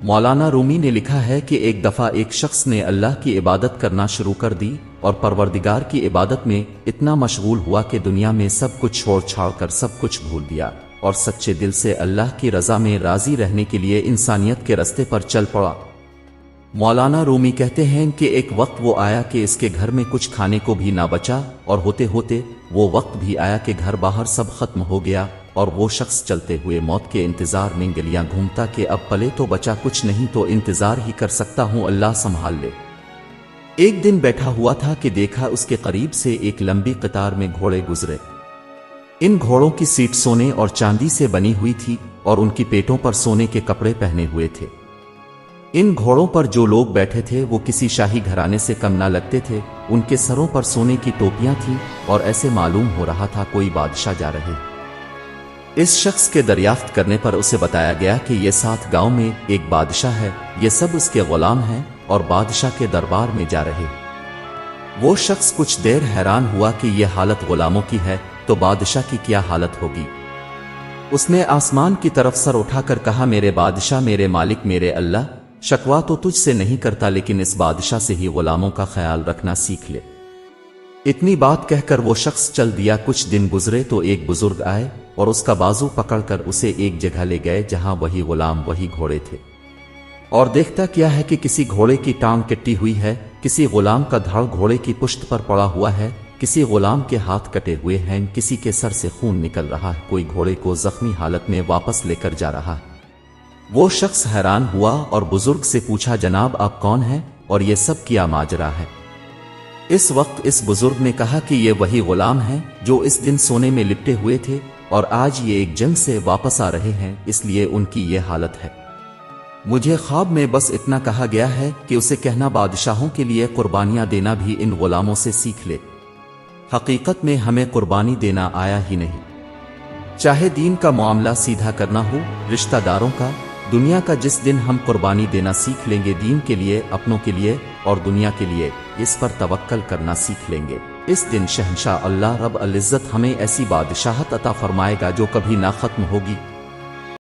مولانا رومی نے لکھا ہے کہ ایک دفعہ ایک شخص نے اللہ کی عبادت کرنا شروع کر دی اور پروردگار کی عبادت میں اتنا مشغول ہوا کہ دنیا میں سب کچھ چھوڑ چھاڑ کر سب کچھ بھول دیا اور سچے دل سے اللہ کی رضا میں راضی رہنے کے لیے انسانیت کے راستے پر چل پڑا۔ مولانا رومی کہتے ہیں کہ ایک وقت وہ آیا کہ اس کے گھر میں کچھ کھانے کو بھی نہ بچا، اور ہوتے ہوتے وہ وقت بھی آیا کہ گھر باہر سب ختم ہو گیا، اور وہ شخص چلتے ہوئے موت کے انتظار میں گلیاں گھومتا کہ اب پلے تو بچا کچھ نہیں تو انتظار ہی کر سکتا ہوں، اللہ سنبھال لے۔ ایک دن بیٹھا ہوا تھا کہ دیکھا اس کے قریب سے ایک لمبی قطار میں گھوڑے گزرے۔ ان گھوڑوں کی سیٹ سونے اور چاندی سے بنی ہوئی تھی اور ان کی پیٹوں پر سونے کے کپڑے پہنے ہوئے تھے۔ ان گھوڑوں پر جو لوگ بیٹھے تھے وہ کسی شاہی گھرانے سے کم نہ لگتے تھے، ان کے سروں پر سونے کی ٹوپیاں تھیں اور ایسے معلوم ہو رہا تھا کوئی بادشاہ جا رہے۔ اس شخص کے دریافت کرنے پر اسے بتایا گیا کہ یہ 7 گاؤں میں ایک بادشاہ ہے، یہ سب اس کے غلام ہیں اور بادشاہ کے دربار میں جا رہے۔ وہ شخص کچھ دیر حیران ہوا کہ یہ حالت غلاموں کی ہے تو بادشاہ کی کیا حالت ہوگی۔ اس نے آسمان کی طرف سر اٹھا کر کہا، میرے بادشاہ، میرے مالک، میرے اللہ، شکوہ تو تجھ سے نہیں کرتا لیکن اس بادشاہ سے ہی غلاموں کا خیال رکھنا سیکھ لے۔ اتنی بات کہہ کر وہ شخص چل دیا۔ کچھ دن گزرے تو ایک بزرگ آئے اور اس کا بازو پکڑ کر اسے ایک جگہ لے گئے جہاں وہی غلام وہی گھوڑے تھے، اور دیکھتا کیا ہے کہ کسی گھوڑے کی ٹانگ کٹی ہوئی ہے، کسی غلام کا دھڑ گھوڑے کی پشت پر پڑا ہوا ہے، کسی غلام کے ہاتھ کٹے ہوئے ہیں، کسی کے سر سے خون نکل رہا ہے، کوئی گھوڑے کو زخمی حالت میں واپس لے کر جا رہا ہے۔ وہ شخص حیران ہوا اور بزرگ سے پوچھا، جناب آپ کون ہیں اور یہ سب کیا ماجرا ہے؟ اس وقت اس بزرگ نے کہا کہ یہ وہی غلام ہیں جو اس دن سونے میں لپٹے ہوئے تھے اور آج یہ ایک جنگ سے واپس آ رہے ہیں، اس لیے ان کی یہ حالت ہے۔ مجھے خواب میں بس اتنا کہا گیا ہے کہ اسے کہنا بادشاہوں کے لیے قربانیاں دینا بھی ان غلاموں سے سیکھ لے۔ حقیقت میں ہمیں قربانی دینا آیا ہی نہیں، چاہے دین کا معاملہ سیدھا کرنا ہو، رشتہ داروں کا، دنیا کا۔ جس دن ہم قربانی دینا سیکھ لیں گے دین کے لیے، اپنوں کے لیے اور دنیا کے لیے، اس پر توکل کرنا سیکھ لیں گے، اس دن شہنشاہ اللہ رب العزت ہمیں ایسی بادشاہت عطا فرمائے گا جو کبھی نہ ختم ہوگی۔